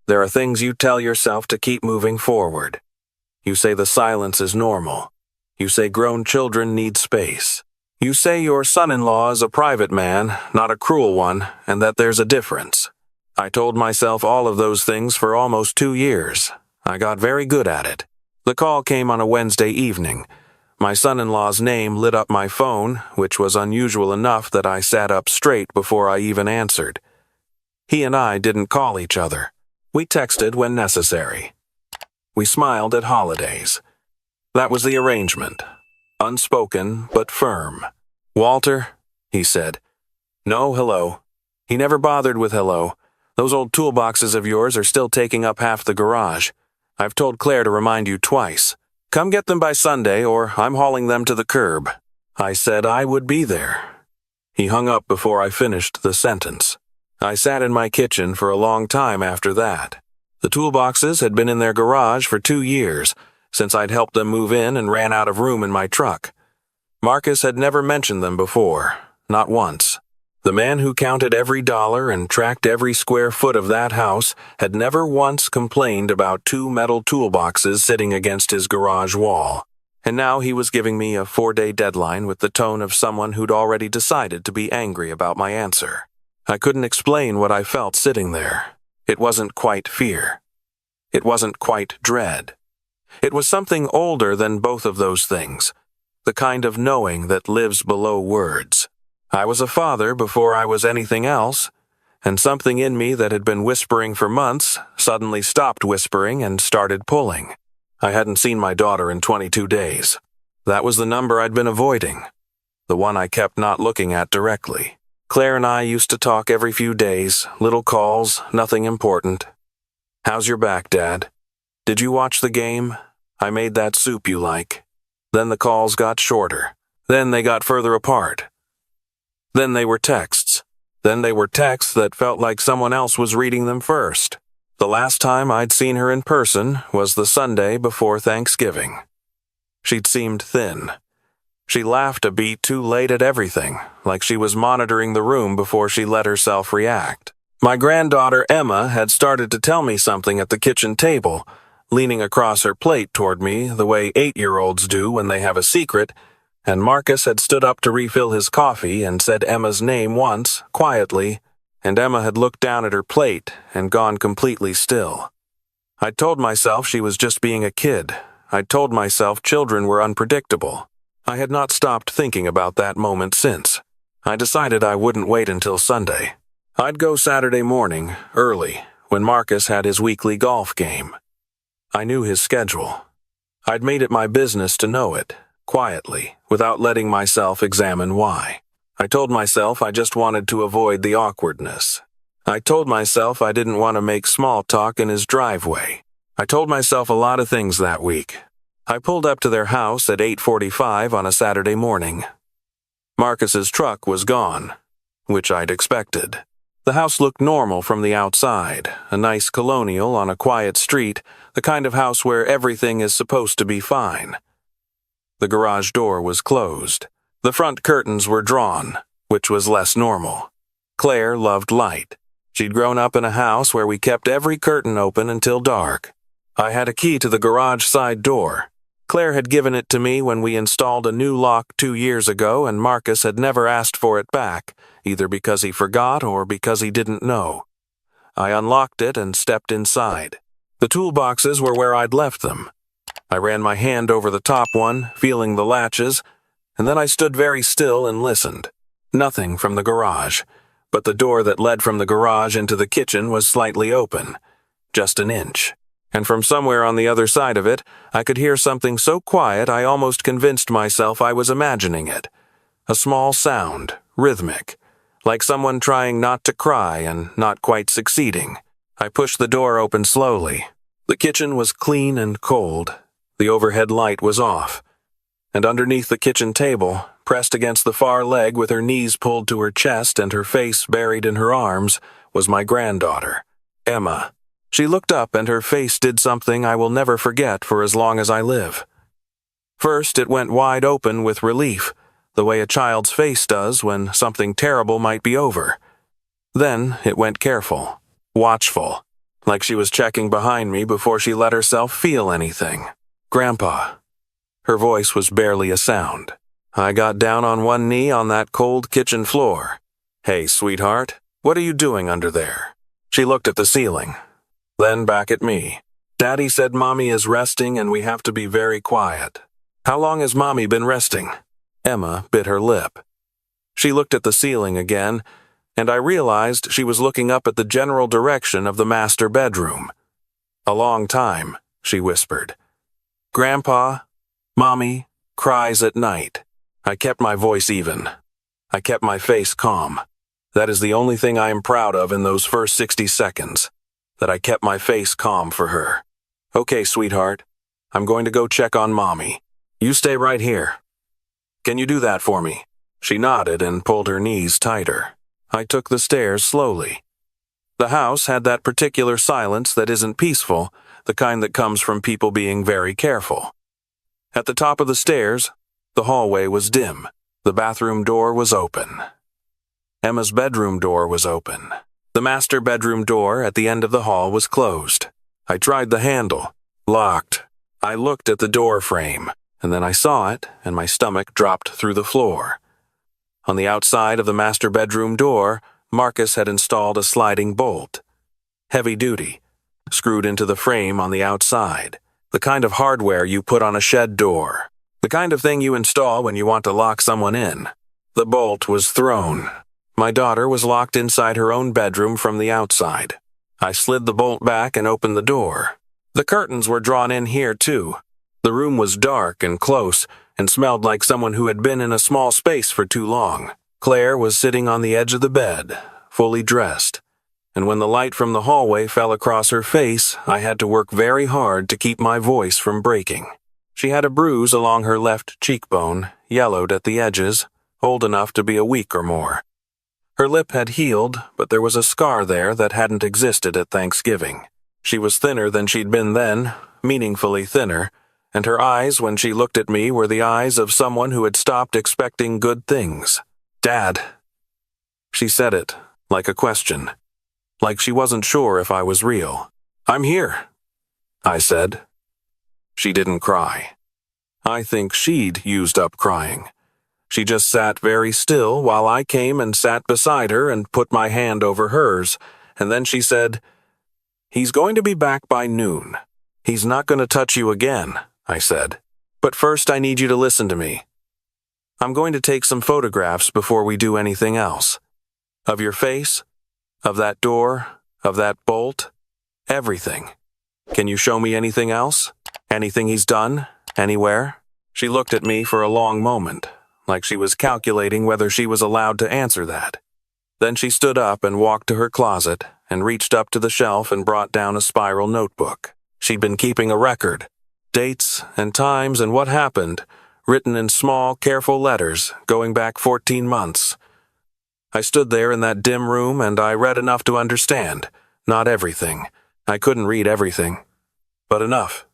There are things you tell yourself to keep moving forward. You say the silence is normal. You say grown children need space. You say your son-in-law is a private man, not a cruel one, and that there's a difference. I told myself all of those things for almost 2 years. I got very good at it. The call came on a Wednesday evening. My son-in-law's name lit up my phone, which was unusual enough that I sat up straight before I even answered. He and I didn't call each other. We texted when necessary. We smiled at holidays. That was the arrangement. Unspoken, but firm. "Walter," he said. "No, hello." He never bothered with hello. "Those old toolboxes of yours are still taking up half the garage. I've told Claire to remind you twice. Come get them by Sunday, or I'm hauling them to the curb." I said I would be there. He hung up before I finished the sentence. I sat in my kitchen for a long time after that. The toolboxes had been in their garage for 2 years, since I'd helped them move in and ran out of room in my truck. Marcus had never mentioned them before, not once. The man who counted every dollar and tracked every square foot of that house had never once complained about 2 metal toolboxes sitting against his garage wall. And now he was giving me a 4-day deadline with the tone of someone who'd already decided to be angry about my answer. I couldn't explain what I felt sitting there. It wasn't quite fear. It wasn't quite dread. It was something older than both of those things, the kind of knowing that lives below words. I was a father before I was anything else, and something in me that had been whispering for months suddenly stopped whispering and started pulling. I hadn't seen my daughter in 22 days. That was the number I'd been avoiding, the one I kept not looking at directly. Claire and I used to talk every few days, little calls, nothing important. "How's your back, Dad? Did you watch the game? I made that soup you like." Then the calls got shorter. Then they got further apart. Then they were texts. Then they were texts that felt like someone else was reading them first. The last time I'd seen her in person was the Sunday before Thanksgiving. She'd seemed thin. She laughed a beat too late at everything, like she was monitoring the room before she let herself react. My granddaughter Emma had started to tell me something at the kitchen table, leaning across her plate toward me the way 8-year-olds do when they have a secret, and Marcus had stood up to refill his coffee and said Emma's name once, quietly, and Emma had looked down at her plate and gone completely still. I'd told myself she was just being a kid. I'd told myself children were unpredictable. I had not stopped thinking about that moment since. I decided I wouldn't wait until Sunday. I'd go Saturday morning, early, when Marcus had his weekly golf game. I knew his schedule. I'd made it my business to know it, quietly, without letting myself examine why. I told myself I just wanted to avoid the awkwardness. I told myself I didn't want to make small talk in his driveway. I told myself a lot of things that week. I pulled up to their house at 8:45 on a Saturday morning. Marcus's truck was gone, which I'd expected. The house looked normal from the outside, a nice colonial on a quiet street, the kind of house where everything is supposed to be fine. The garage door was closed. The front curtains were drawn, which was less normal. Claire loved light. She'd grown up in a house where we kept every curtain open until dark. I had a key to the garage side door. Claire had given it to me when we installed a new lock 2 years ago, and Marcus had never asked for it back, either because he forgot or because he didn't know. I unlocked it and stepped inside. The toolboxes were where I'd left them. I ran my hand over the top one, feeling the latches, and then I stood very still and listened. Nothing from the garage, but the door that led from the garage into the kitchen was slightly open, just an inch. And from somewhere on the other side of it, I could hear something so quiet I almost convinced myself I was imagining it. A small sound, rhythmic, like someone trying not to cry and not quite succeeding. I pushed the door open slowly. The kitchen was clean and cold. The overhead light was off. And underneath the kitchen table, pressed against the far leg with her knees pulled to her chest and her face buried in her arms, was my granddaughter, Emma. She looked up and her face did something I will never forget for as long as I live. First, it went wide open with relief, the way a child's face does when something terrible might be over. Then it went careful, watchful. like she was checking behind me before she let herself feel anything. "Grandpa." Her voice was barely a sound. I got down on one knee on that cold kitchen floor. "Hey, sweetheart, what are you doing under there?" She looked at the ceiling, then back at me. "Daddy said Mommy is resting and we have to be very quiet." "How long has Mommy been resting?" Emma bit her lip. She looked at the ceiling again, and I realized she was looking up at the general direction of the master bedroom. "A long time," she whispered. "Grandpa, Mommy cries at night." I kept my voice even. I kept my face calm. That is the only thing I am proud of in those first 60 seconds, that I kept my face calm for her. "Okay, sweetheart, I'm going to go check on Mommy. You stay right here. Can you do that for me?" She nodded and pulled her knees tighter. I took the stairs slowly. The house had that particular silence that isn't peaceful, the kind that comes from people being very careful. At the top of the stairs, the hallway was dim. The bathroom door was open. Emma's bedroom door was open. The master bedroom door at the end of the hall was closed. I tried the handle. Locked. I looked at the door frame, and then I saw it, and my stomach dropped through the floor. On the outside of the master bedroom door, Marcus had installed a sliding bolt. Heavy duty, screwed into the frame on the outside. The kind of hardware you put on a shed door. The kind of thing you install when you want to lock someone in. The bolt was thrown. My daughter was locked inside her own bedroom from the outside. I slid the bolt back and opened the door. The curtains were drawn in here too. The room was dark and close and smelled like someone who had been in a small space for too long. Claire was sitting on the edge of the bed, fully dressed, and when the light from the hallway fell across her face, I had to work very hard to keep my voice from breaking. She had a bruise along her left cheekbone, yellowed at the edges, old enough to be a week or more. Her lip had healed, but there was a scar there that hadn't existed at Thanksgiving. She was thinner than she'd been then, meaningfully thinner, and her eyes when she looked at me were the eyes of someone who had stopped expecting good things. "Dad." She said it, like a question, like she wasn't sure if I was real. "I'm here," I said. She didn't cry. I think she'd used up crying. She just sat very still while I came and sat beside her and put my hand over hers, and then she said, "He's going to be back by noon. He's not going to touch you again," I said. "But first I need you to listen to me. I'm going to take some photographs before we do anything else. Of your face, of that door, of that bolt, everything. Can you show me anything else? Anything he's done? Anywhere?" She looked at me for a long moment, like she was calculating whether she was allowed to answer that. Then she stood up and walked to her closet and reached up to the shelf and brought down a spiral notebook. She'd been keeping a record. Dates and times and what happened, written in small, careful letters, going back 14 months. I stood there in that dim room and I read enough to understand. Not everything. I couldn't read everything. But enough.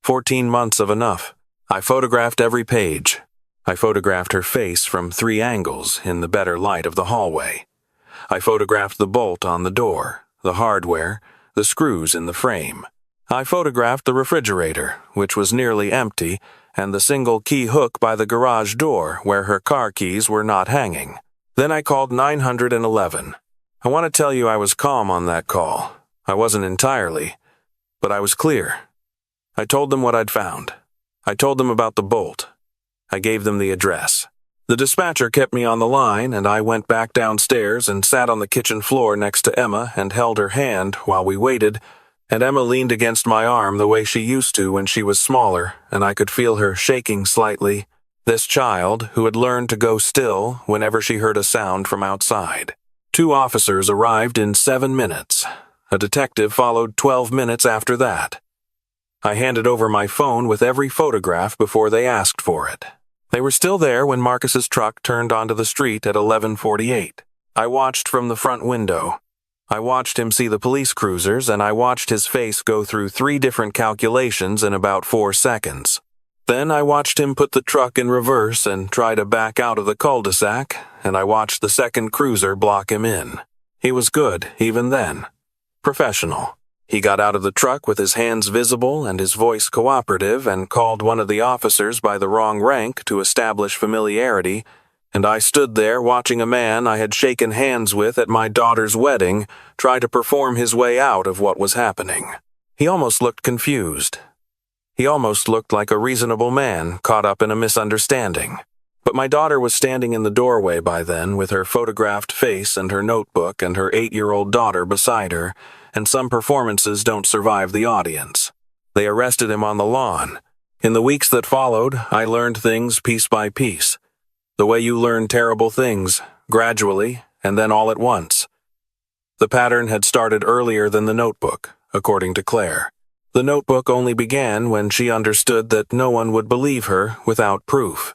14 months of enough. I photographed every page. I photographed her face from 3 angles in the better light of the hallway. I photographed the bolt on the door, the hardware, the screws in the frame. I photographed the refrigerator, which was nearly empty, and the single key hook by the garage door where her car keys were not hanging. Then I called 911. I want to tell you I was calm on that call. I wasn't entirely, but I was clear. I told them what I'd found. I told them about the bolt. I gave them the address. The dispatcher kept me on the line, and I went back downstairs and sat on the kitchen floor next to Emma and held her hand while we waited, and Emma leaned against my arm the way she used to when she was smaller, and I could feel her shaking slightly. This child who had learned to go still whenever she heard a sound from outside. 2 officers arrived in 7 minutes. A detective followed 12 minutes after that. I handed over my phone with every photograph before they asked for it. They were still there when Marcus's truck turned onto the street at 11:48. I watched from the front window. I watched him see the police cruisers, and I watched his face go through 3 different calculations in about 4 seconds. Then I watched him put the truck in reverse and try to back out of the cul-de-sac, and I watched the second cruiser block him in. He was good, even then. Professional. He got out of the truck with his hands visible and his voice cooperative and called one of the officers by the wrong rank to establish familiarity, and I stood there watching a man I had shaken hands with at my daughter's wedding try to perform his way out of what was happening. He almost looked confused. He almost looked like a reasonable man caught up in a misunderstanding. But my daughter was standing in the doorway by then with her photographed face and her notebook and her 8-year-old daughter beside her, and some performances don't survive the audience. They arrested him on the lawn. In the weeks that followed, I learned things piece by piece. The way you learn terrible things, gradually, and then all at once. The pattern had started earlier than the notebook, according to Claire. The notebook only began when she understood that no one would believe her without proof.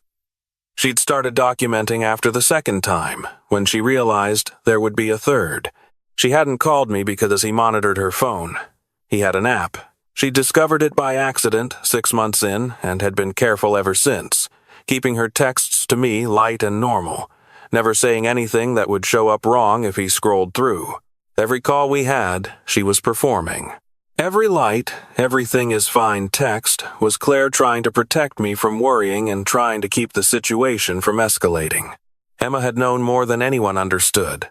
She'd started documenting after the second time, when she realized there would be a third. She hadn't called me because he monitored her phone. He had an app. She discovered it by accident 6 months in and had been careful ever since, keeping her texts to me light and normal, never saying anything that would show up wrong if he scrolled through. Every call we had, she was performing. Every light, everything is fine text was Claire trying to protect me from worrying and trying to keep the situation from escalating. Emma had known more than anyone understood.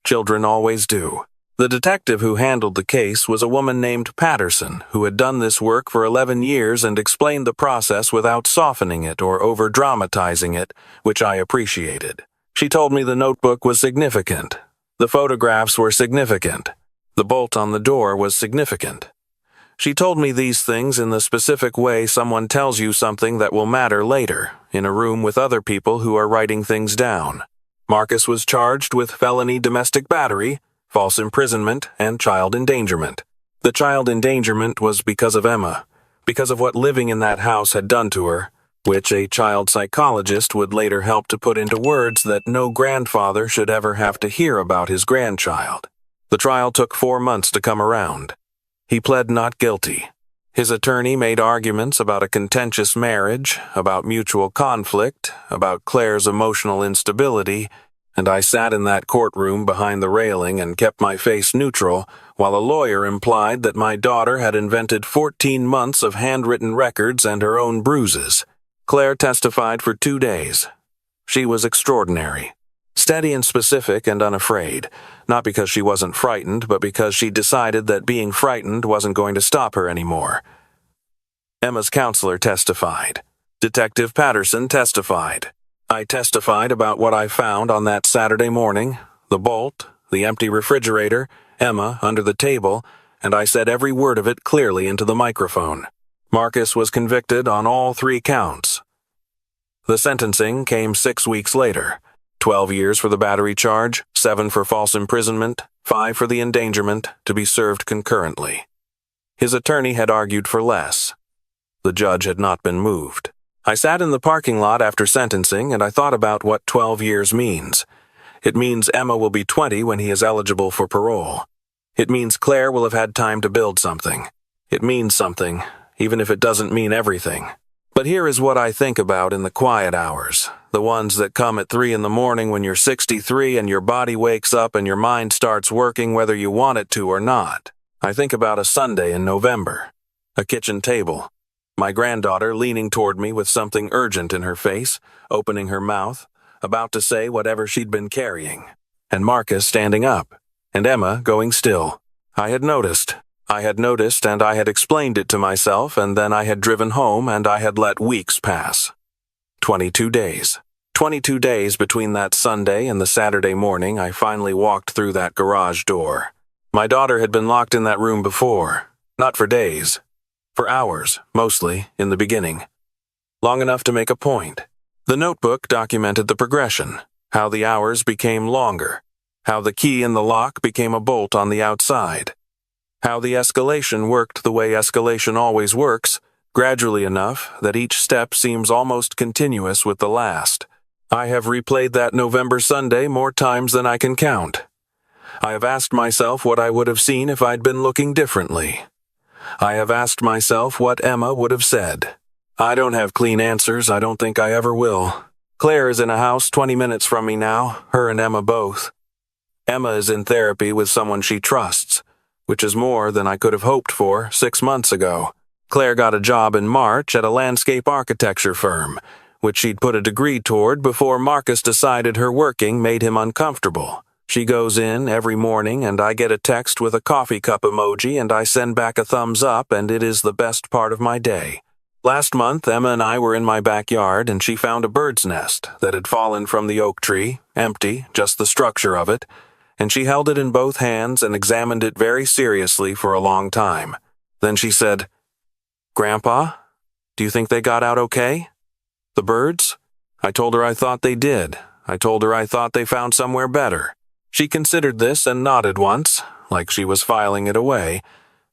Children always do. The detective who handled the case was a woman named Patterson, who had done this work for 11 years and explained the process without softening it or over-dramatizing it, which I appreciated. She told me the notebook was significant. The photographs were significant. The bolt on the door was significant. She told me these things in the specific way someone tells you something that will matter later, in a room with other people who are writing things down. Marcus was charged with felony domestic battery, false imprisonment, and child endangerment. The child endangerment was because of Emma, because of what living in that house had done to her, which a child psychologist would later help to put into words that no grandfather should ever have to hear about his grandchild. The trial took 4 months to come around. He pled not guilty. His attorney made arguments about a contentious marriage, about mutual conflict, about Claire's emotional instability, and I sat in that courtroom behind the railing and kept my face neutral while a lawyer implied that my daughter had invented 14 months of handwritten records and her own bruises. Claire testified for 2 days. She was extraordinary. Steady and specific and unafraid, not because she wasn't frightened, but because she decided that being frightened wasn't going to stop her anymore. Emma's counselor testified. Detective Patterson testified. I testified about what I found on that Saturday morning, the bolt, the empty refrigerator, Emma under the table, and I said every word of it clearly into the microphone. Marcus was convicted on all 3 counts. The sentencing came 6 weeks later. 12 years for the battery charge, 7 for false imprisonment, 5 for the endangerment, to be served concurrently. His attorney had argued for less. The judge had not been moved. I sat in the parking lot after sentencing and I thought about what 12 years means. It means Emma will be 20 when he is eligible for parole. It means Claire will have had time to build something. It means something, even if it doesn't mean everything. But here is what I think about in the quiet hours, the ones that come at 3 in the morning when you're 63 and your body wakes up and your mind starts working whether you want it to or not. I think about a Sunday in November, a kitchen table, my granddaughter leaning toward me with something urgent in her face, opening her mouth, about to say whatever she'd been carrying, and Marcus standing up, and Emma going still. I had noticed and I had explained it to myself, and then I had driven home and I had let weeks pass. 22 days. 22 days between that Sunday and the Saturday morning I finally walked through that garage door. My daughter had been locked in that room before, not for days, for hours, mostly, in the beginning. Long enough to make a point. The notebook documented the progression, how the hours became longer, how the key in the lock became a bolt on the outside, how the escalation worked the way escalation always works, gradually enough that each step seems almost continuous with the last. I have replayed that November Sunday more times than I can count. I have asked myself what I would have seen if I'd been looking differently. I have asked myself what Emma would have said. I don't have clean answers, I don't think I ever will. Claire is in a house 20 minutes from me now, her and Emma both. Emma is in therapy with someone she trusts. which is more than I could have hoped for 6 months ago. Claire got a job in March at a landscape architecture firm, which she'd put a degree toward before Marcus decided her working made him uncomfortable. She goes in every morning and I get a text with a coffee cup emoji and I send back a thumbs up, and it is the best part of my day. Last month, Emma and I were in my backyard and she found a bird's nest that had fallen from the oak tree, empty, just the structure of it, and she held it in both hands and examined it very seriously for a long time. Then she said, "Grandpa, do you think they got out okay? The birds?" I told her I thought they did. I told her I thought they found somewhere better. She considered this and nodded once, like she was filing it away,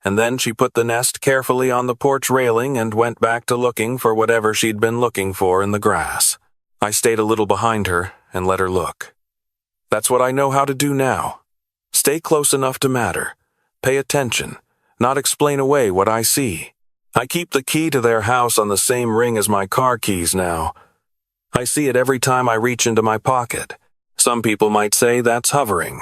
and then she put the nest carefully on the porch railing and went back to looking for whatever she'd been looking for in the grass. I stayed a little behind her and let her look. That's what I know how to do now. Stay close enough to matter. Pay attention, not explain away what I see. I keep the key to their house on the same ring as my car keys now. I see it every time I reach into my pocket. Some people might say that's hovering.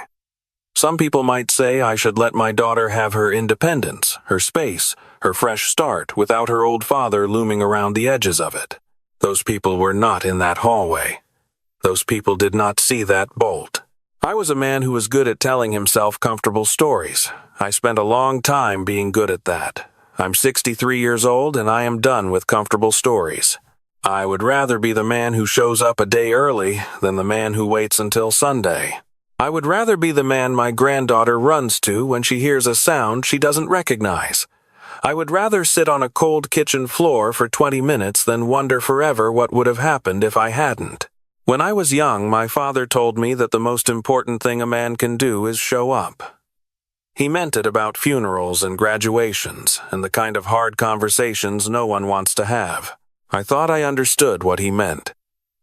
Some people might say I should let my daughter have her independence, her space, her fresh start without her old father looming around the edges of it. Those people were not in that hallway. Those people did not see that bolt. I was a man who was good at telling himself comfortable stories. I spent a long time being good at that. I'm 63 years old and I am done with comfortable stories. I would rather be the man who shows up a day early than the man who waits until Sunday. I would rather be the man my granddaughter runs to when she hears a sound she doesn't recognize. I would rather sit on a cold kitchen floor for 20 minutes than wonder forever what would have happened if I hadn't. When I was young, my father told me that the most important thing a man can do is show up. He meant it about funerals and graduations and the kind of hard conversations no one wants to have. I thought I understood what he meant.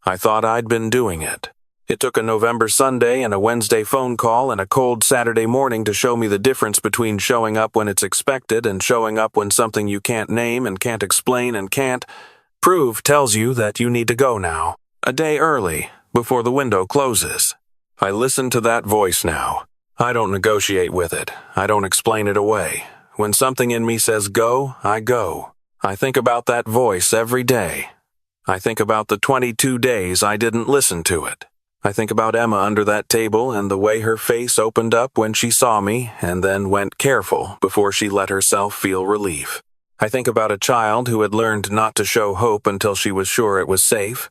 I thought I'd been doing it. It took a November Sunday and a Wednesday phone call and a cold Saturday morning to show me the difference between showing up when it's expected and showing up when something you can't name and can't explain and can't prove tells you that you need to go now, a day early, before the window closes. I listen to that voice now. I don't negotiate with it. I don't explain it away. When something in me says go, I go. I think about that voice every day. I think about the 22 days I didn't listen to it. I think about Emma under that table and the way her face opened up when she saw me and then went careful before she let herself feel relief. I think about a child who had learned not to show hope until she was sure it was safe.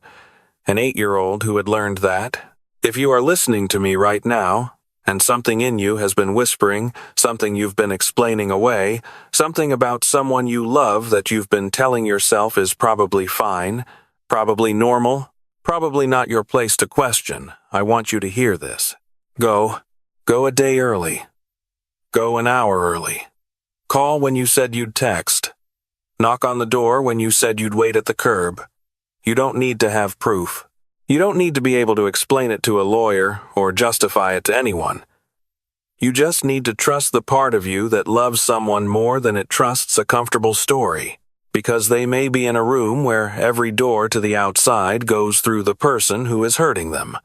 An 8-year-old who had learned that, if you are listening to me right now, and something in you has been whispering, something you've been explaining away, something about someone you love that you've been telling yourself is probably fine, probably normal, probably not your place to question, I want you to hear this. Go. Go a day early. Go an hour early. Call when you said you'd text. Knock on the door when you said you'd wait at the curb. You don't need to have proof. You don't need to be able to explain it to a lawyer or justify it to anyone. You just need to trust the part of you that loves someone more than it trusts a comfortable story, because they may be in a room where every door to the outside goes through the person who is hurting them.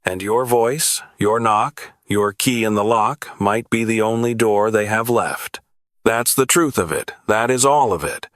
And your voice, your knock, your key in the lock might be the only door they have left. That's the truth of it. That is all of it.